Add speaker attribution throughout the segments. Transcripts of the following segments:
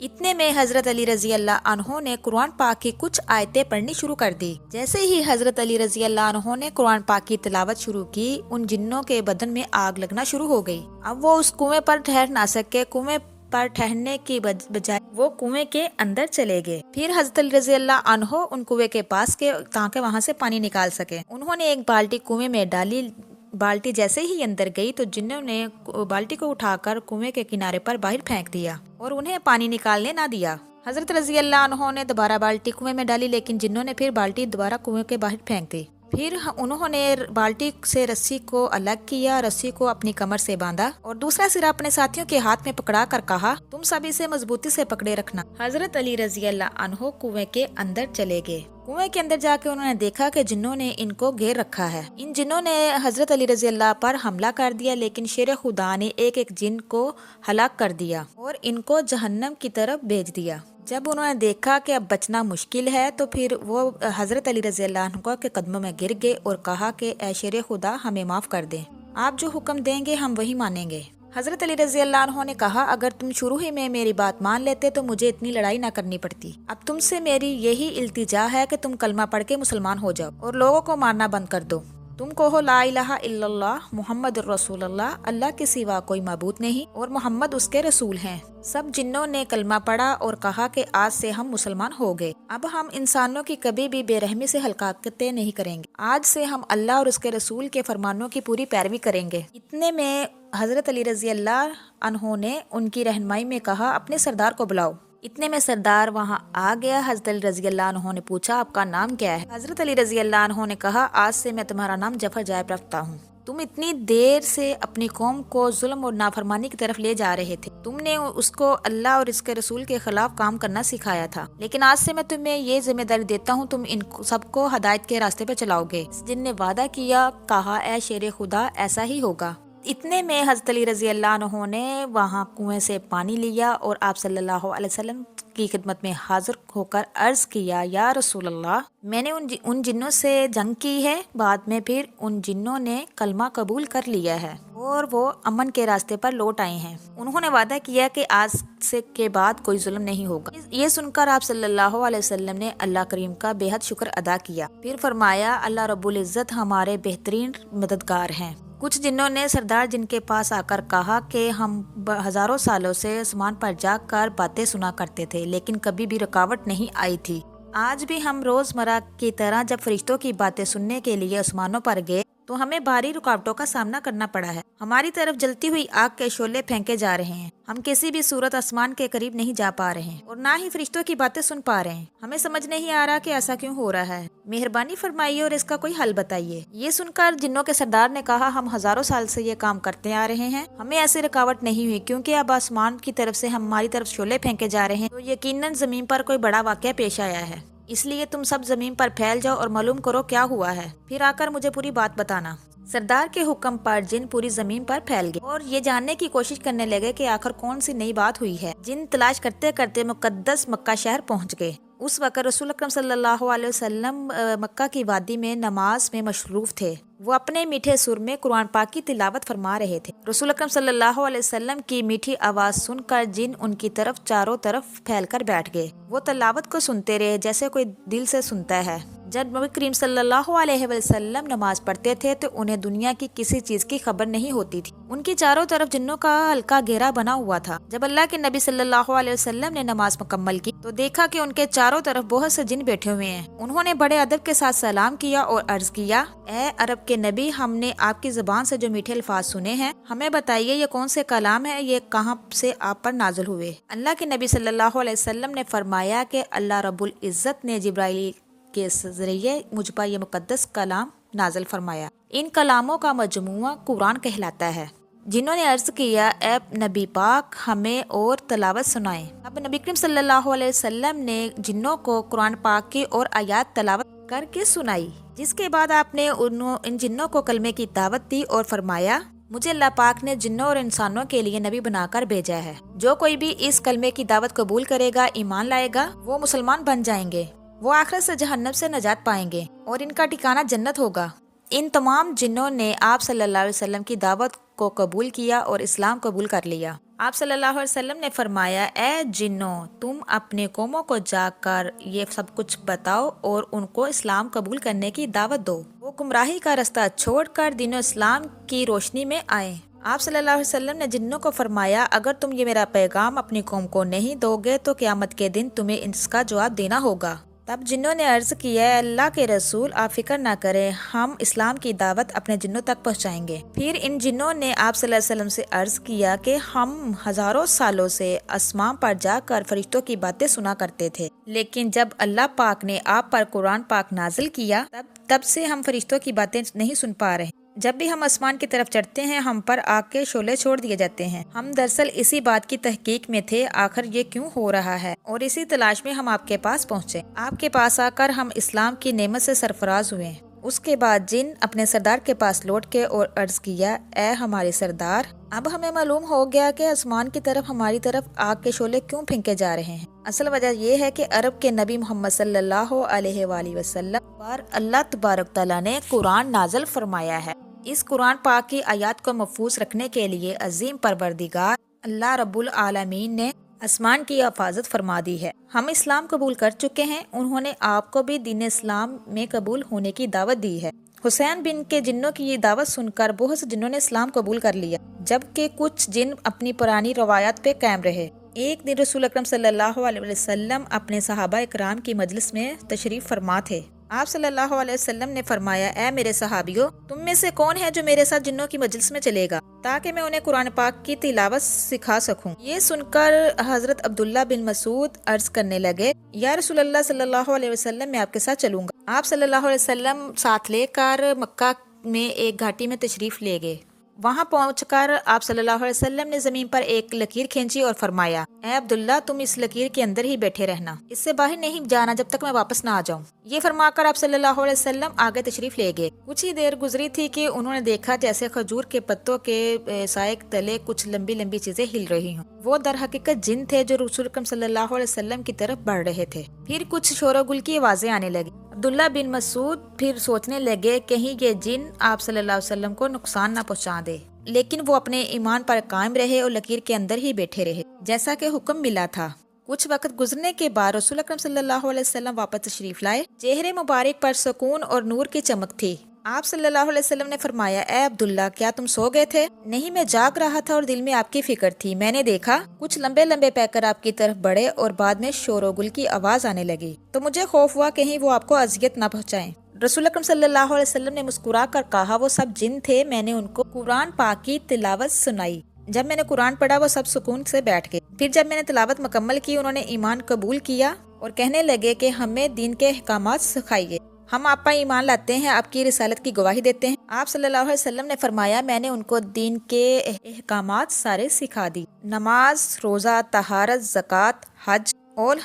Speaker 1: اتنے میں حضرت علی رضی اللہ عنہ نے قرآن پاک کی کچھ آیتیں پڑھنی شروع کر دی۔ جیسے ہی حضرت علی رضی اللہ عنہ نے قرآن پاک کی تلاوت شروع کی، ان جنوں کے بدن میں آگ لگنا شروع ہو گئی۔ اب وہ اس کنویں پر ٹھہر نہ سکے، کنویں پر ٹھہرنے کی بجائے وہ کنویں کے اندر چلے گئے۔ پھر حضرت علی رضی اللہ عنہ ان کنویں کے پاس گئے تاکہ وہاں سے پانی نکال سکے۔ انہوں نے ایک بالٹی کنویں میں ڈالی، بالٹی جیسے ہی اندر گئی تو جنوں نے بالٹی کو اٹھا کر کنویں کے کنارے پر باہر پھینک دیا اور انہیں پانی نکالنے نہ دیا۔ حضرت رضی اللہ عنہ نے دوبارہ بالٹی کنویں میں ڈالی، لیکن جنوں نے پھر بالٹی دوبارہ کنویں کے باہر پھینک دی۔ پھر انہوں نے بالٹی سے رسی کو الگ کیا، رسی کو اپنی کمر سے باندھا اور دوسرا سرا اپنے ساتھیوں کے ہاتھ میں پکڑا کر کہا، تم سب اسے مضبوطی سے پکڑے رکھنا۔ حضرت علی رضی اللہ عنہ کنویں کے اندر چلے گئے۔ کنویں کے اندر جا کے انہوں نے دیکھا کہ جنوں نے ان کو گھیر رکھا ہے۔ ان جنوں نے حضرت علی رضی اللہ پر حملہ کر دیا، لیکن شیر خدا نے ایک ایک جن کو ہلاک کر دیا اور ان کو جہنم کی طرف بھیج دیا۔ جب انہوں نے دیکھا کہ اب بچنا مشکل ہے تو پھر وہ حضرت علی رضی اللہ عنہ کے قدموں میں گر گئے اور کہا کہ اے شیر خدا، ہمیں معاف کر دیں، آپ جو حکم دیں گے ہم وہی مانیں گے۔ حضرت علی رضی اللہ عنہ نے کہا، اگر تم شروع ہی میں میری بات مان لیتے تو مجھے اتنی لڑائی نہ کرنی پڑتی۔ اب تم سے میری یہی التجا ہے کہ تم کلمہ پڑھ کے مسلمان ہو جاؤ اور لوگوں کو مارنا بند کر دو۔ تم کہو لا الہ الا اللہ محمد الرسول اللہ، اللہ کے سوا کوئی معبود نہیں اور محمد اس کے رسول ہیں۔ سب جنوں نے کلمہ پڑھا اور کہا کہ آج سے ہم مسلمان ہو گئے، اب ہم انسانوں کی کبھی بھی بے رحمی سے حرکتیں نہیں کریں گے، آج سے ہم اللہ اور اس کے رسول کے فرمانوں کی پوری پیروی کریں گے۔ اتنے میں حضرت علی رضی اللہ عنہ نے ان کی رہنمائی میں کہا، اپنے سردار کو بلاؤ۔ اتنے میں سردار وہاں آ گیا۔ حضرت علی رضی اللہ عنہ نے پوچھا، آپ کا نام کیا ہے؟ حضرت علی رضی اللہ عنہ نے کہا، آج سے میں تمہارا نام جعفر جائب رکھتا ہوں۔ تم اتنی دیر سے اپنی قوم کو ظلم اور نافرمانی کی طرف لے جا رہے تھے، تم نے اس کو اللہ اور اس کے رسول کے خلاف کام کرنا سکھایا تھا، لیکن آج سے میں تمہیں یہ ذمہ داری دیتا ہوں، تم ان سب کو ہدایت کے راستے پہ چلاؤ گے۔ جن نے وعدہ کیا، کہا اے شیر خدا ایسا ہی ہوگا۔ اتنے میں حضرت علی رضی اللہ عنہ نے وہاں کنویں سے پانی لیا اور آپ صلی اللہ علیہ وسلم کی خدمت میں حاضر ہو کر عرض کیا، یا رسول اللہ، میں نے ان جنوں سے جنگ کی ہے، بعد میں پھر ان جنوں نے کلمہ قبول کر لیا ہے اور وہ امن کے راستے پر لوٹ آئے ہیں۔ انہوں نے وعدہ کیا کہ آج سے کے بعد کوئی ظلم نہیں ہوگا۔ یہ سن کر آپ صلی اللہ علیہ وسلم نے اللہ کریم کا بے حد شکر ادا کیا، پھر فرمایا، اللہ رب العزت ہمارے بہترین مددگار ہیں۔ کچھ جنوں نے سردار جن کے پاس آ کر کہا کہ ہم ہزاروں سالوں سے آسمان پر جا کر باتیں سنا کرتے تھے، لیکن کبھی بھی رکاوٹ نہیں آئی تھی۔ آج بھی ہم روزمرہ کی طرح جب فرشتوں کی باتیں سننے کے لیے آسمانوں پر گئے تو ہمیں بھاری رکاوٹوں کا سامنا کرنا پڑا ہے۔ ہماری طرف جلتی ہوئی آگ کے شعلے پھینکے جا رہے ہیں، ہم کسی بھی صورت آسمان کے قریب نہیں جا پا رہے ہیں اور نہ ہی فرشتوں کی باتیں سن پا رہے ہیں۔ ہمیں سمجھ نہیں آ رہا کہ ایسا کیوں ہو رہا ہے، مہربانی فرمائیے اور اس کا کوئی حل بتائیے۔ یہ سن کر جنوں کے سردار نے کہا، ہم ہزاروں سال سے یہ کام کرتے آ رہے ہیں، ہمیں ایسی رکاوٹ نہیں ہوئی، کیونکہ اب آسمان کی طرف سے ہماری طرف شعلے پھینکے جا رہے ہیں تو یقیناً زمین پر کوئی بڑا واقعہ پیش آیا ہے، اس لیے تم سب زمین پر پھیل جاؤ اور معلوم کرو کیا ہوا ہے، پھر آ کر مجھے پوری بات بتانا۔ سردار کے حکم پر جن پوری زمین پر پھیل گئے اور یہ جاننے کی کوشش کرنے لگے کہ آخر کون سی نئی بات ہوئی ہے۔ جن تلاش کرتے کرتے مقدس مکہ شہر پہنچ گئے۔ اس وقت رسول اکرم صلی اللہ علیہ وسلم مکہ کی وادی میں نماز میں مصروف تھے۔ وہ اپنے میٹھے سر میں قرآن پاک کی تلاوت فرما رہے تھے۔ رسول اکرم صلی اللہ علیہ وسلم کی میٹھی آواز سن کر جن ان کی طرف چاروں طرف پھیل کر بیٹھ گئے۔ وہ تلاوت کو سنتے رہے جیسے کوئی دل سے سنتا ہے۔ جب نبی کریم صلی اللہ علیہ وسلم نماز پڑھتے تھے تو انہیں دنیا کی کسی چیز کی خبر نہیں ہوتی تھی۔ ان کی چاروں طرف جنوں کا ہلکا گھیرا بنا ہوا تھا۔ جب اللہ کے نبی صلی اللہ علیہ وسلم نے نماز مکمل کی تو دیکھا کہ ان کے چاروں طرف بہت سے جن بیٹھے ہوئے ہیں۔ انہوں نے بڑے ادب کے ساتھ سلام کیا اور عرض کیا، اے عرب کے نبی، ہم نے آپ کی زبان سے جو میٹھے الفاظ سنے ہیں، ہمیں بتائیے یہ کون سے کلام ہے، یہ کہاں سے آپ پر نازل ہوئے؟ اللہ کے نبی صلی اللہ علیہ وسلم نے فرمایا کہ اللہ رب العزت نے جبرائیل کے ذریعے مجھ پر یہ مقدس کلام نازل فرمایا۔ ان کلاموں کا مجموعہ قرآن کہلاتا ہے۔ جنہوں نے عرض کیا، اے نبی پاک، ہمیں اور تلاوت سنائیں۔ اب نبی کریم صلی اللہ علیہ وسلم نے جنوں کو قرآن پاک کی اور آیات تلاوت کر کے سنائی، جس کے بعد آپ نے ان جنوں کو کلمے کی دعوت دی اور فرمایا، مجھے اللہ پاک نے جنوں اور انسانوں کے لیے نبی بنا کر بھیجا ہے۔ جو کوئی بھی اس کلمے کی دعوت قبول کرے گا، ایمان لائے گا، وہ مسلمان بن جائیں گے، وہ آخرت سے جہنم سے نجات پائیں گے اور ان کا ٹھکانہ جنت ہوگا۔ ان تمام جنوں نے آپ صلی اللہ علیہ وسلم کی دعوت کو قبول کیا اور اسلام قبول کر لیا۔ آپ صلی اللہ علیہ وسلم نے فرمایا اے جنوں تم اپنے قوموں کو جا کر یہ سب کچھ بتاؤ اور ان کو اسلام قبول کرنے کی دعوت دو، وہ گمراہی کا رستہ چھوڑ کر دین و اسلام کی روشنی میں آئیں۔ آپ صلی اللہ علیہ وسلم نے جنوں کو فرمایا اگر تم یہ میرا پیغام اپنی قوم کو نہیں دو گے تو قیامت کے دن تمہیں اس کا جواب دینا ہوگا۔ تب جنوں نے عرض کیا اے اللہ کے رسول آپ فکر نہ کریں، ہم اسلام کی دعوت اپنے جنوں تک پہنچائیں گے۔ پھر ان جنوں نے آپ صلی اللہ علیہ وسلم سے عرض کیا کہ ہم ہزاروں سالوں سے آسمان پر جا کر فرشتوں کی باتیں سنا کرتے تھے، لیکن جب اللہ پاک نے آپ پر قرآن پاک نازل کیا تب سے ہم فرشتوں کی باتیں نہیں سن پا رہے۔ جب بھی ہم آسمان کی طرف چڑھتے ہیں ہم پر آگ کے شعلے چھوڑ دیے جاتے ہیں۔ ہم دراصل اسی بات کی تحقیق میں تھے آخر یہ کیوں ہو رہا ہے، اور اسی تلاش میں ہم آپ کے پاس پہنچے۔ آپ کے پاس آ کر ہم اسلام کی نعمت سے سرفراز ہوئے۔ اس کے بعد جن اپنے سردار کے پاس لوٹ کے اور عرض کیا اے ہمارے سردار، اب ہمیں معلوم ہو گیا کہ آسمان کی طرف ہماری طرف آگ کے شعلے کیوں پھینکے جا رہے ہیں۔ اصل وجہ یہ ہے کہ عرب کے نبی محمد صلی اللہ علیہ وآلہ وسلم پر اللہ تبارک تعالیٰ نے قرآن نازل فرمایا ہے۔ اس قرآن پاک کی آیات کو محفوظ رکھنے کے لیے عظیم پروردگار اللہ رب العالمین نے آسمان کی حفاظت فرما دی ہے۔ ہم اسلام قبول کر چکے ہیں، انہوں نے آپ کو بھی دین اسلام میں قبول ہونے کی دعوت دی ہے۔ حسین بن کے جنوں کی یہ دعوت سن کر بہت سے جنوں نے اسلام قبول کر لیا، جبکہ کچھ جن اپنی پرانی روایات پہ قائم رہے۔ ایک دن رسول اکرم صلی اللہ علیہ وسلم اپنے صحابہ اکرام کی مجلس میں تشریف فرما تھے۔ آپ صلی اللہ علیہ وسلم نے فرمایا اے میرے صحابیوں، تم میں سے کون ہے جو میرے ساتھ جنوں کی مجلس میں چلے گا تاکہ میں انہیں قرآن پاک کی تلاوت سکھا سکوں۔ یہ سن کر حضرت عبداللہ بن مسعود عرض کرنے لگے یا رسول اللہ صلی اللہ علیہ وسلم میں آپ کے ساتھ چلوں گا۔ آپ صلی اللہ علیہ وسلم ساتھ لے کر مکہ میں ایک گھاٹی میں تشریف لے گئے۔ وہاں پہنچ کر آپ صلی اللہ علیہ وسلم نے زمین پر ایک لکیر کھینچی اور فرمایا اے عبداللہ تم اس لکیر کے اندر ہی بیٹھے رہنا، اس سے باہر نہیں جانا جب تک میں واپس نہ آ جاؤں۔ یہ فرما کر آپ صلی اللہ علیہ وسلم آگے تشریف لے گئے۔ کچھ ہی دیر گزری تھی کہ انہوں نے دیکھا جیسے کھجور کے پتوں کے سائے تلے کچھ لمبی لمبی چیزیں ہل رہی ہوں۔ وہ در حقیقت جن تھے جو رسول اکرم صلی اللہ علیہ وسلم کی طرف بڑھ رہے تھے۔ پھر کچھ شور و گل کی آوازیں آنے لگی۔ عبداللہ بن مسعود پھر سوچنے لگے کہیں یہ جن آپ صلی اللہ علیہ وسلم کو نقصان نہ پہنچا دے، لیکن وہ اپنے ایمان پر قائم رہے اور لکیر کے اندر ہی بیٹھے رہے جیسا کہ حکم ملا تھا۔ کچھ وقت گزرنے کے بعد رسول اکرم صلی اللہ علیہ وسلم واپس تشریف لائے۔ چہرے مبارک پر سکون اور نور کی چمک تھی۔ آپ صلی اللہ علیہ وسلم نے فرمایا اے عبداللہ کیا تم سو گئے تھے؟ نہیں، میں جاگ رہا تھا اور دل میں آپ کی فکر تھی۔ میں نے دیکھا کچھ لمبے لمبے پیکر آپ کی طرف بڑھے اور بعد میں شور و گل کی آواز آنے لگی، تو مجھے خوف ہوا کہیں وہ آپ کو اذیت نہ پہنچائیں۔ رسول اکرم صلی اللہ علیہ وسلم نے مسکرا کر کہا وہ سب جن تھے، میں نے ان کو قرآن پاک کی تلاوت سنائی۔ جب میں نے قرآن پڑھا وہ سب سکون سے بیٹھ گئے۔ پھر جب میں نے تلاوت مکمل کی انہوں نے ایمان قبول کیا اور کہنے لگے کہ ہمیں دین کے احکامات سکھائیے، ہم آپ پر ایمان لاتے ہیں، آپ کی رسالت کی گواہی دیتے ہیں۔ آپ صلی اللہ علیہ وسلم نے فرمایا میں نے ان کو دین کے احکامات سارے سکھا دی، نماز، روزہ، طہارت، زکوٰۃ، حج اور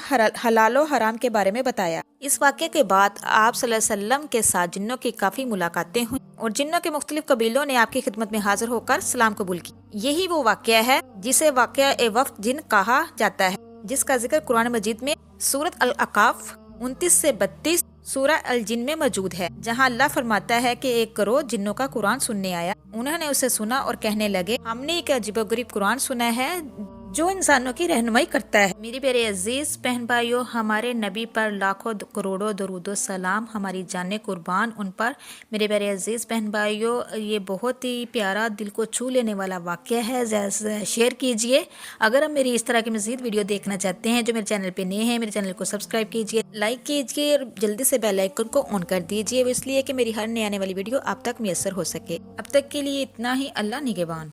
Speaker 1: حلال و حرام کے بارے میں بتایا۔ اس واقعے کے بعد آپ صلی اللہ علیہ وسلم کے ساتھ جنوں کی کافی ملاقاتیں ہوئیں اور جنوں کے مختلف قبیلوں نے آپ کی خدمت میں حاضر ہو کر سلام قبول کی۔ یہی وہ واقعہ ہے جسے واقعہ وفد جن کہا جاتا ہے، جس کا ذکر قرآن مجید میں سورۃ الاعراف 29 سے 32 سورہ الجن میں موجود ہے، جہاں اللہ فرماتا ہے کہ ایک گروہ جنوں کا قرآن سننے آیا، انہوں نے اسے سنا اور کہنے لگے ہم نے ایک عجیب و غریب قرآن سنا ہے جو انسانوں کی رہنمائی کرتا ہے۔ میری پیارے عزیز بہن بھائیوں، ہمارے نبی پر لاکھوں کروڑوں درود و سلام، ہماری جانیں قربان ان پر۔ میرے پیارے عزیز بہن بھائیوں، یہ بہت ہی پیارا دل کو چھو لینے والا واقعہ ہے، شیئر کیجئے۔ اگر آپ میری اس طرح کی مزید ویڈیو دیکھنا چاہتے ہیں جو میرے چینل پہ نئے ہیں، میرے چینل کو سبسکرائب کیجئے، لائک کیجئے اور جلدی سے بیل آئیکن کو آن کر دیجئے، اس لیے کہ میری ہر نئی آنے والی ویڈیو آپ تک میسر ہو سکے۔ اب تک کے لیے اتنا ہی، اللہ نگہبان۔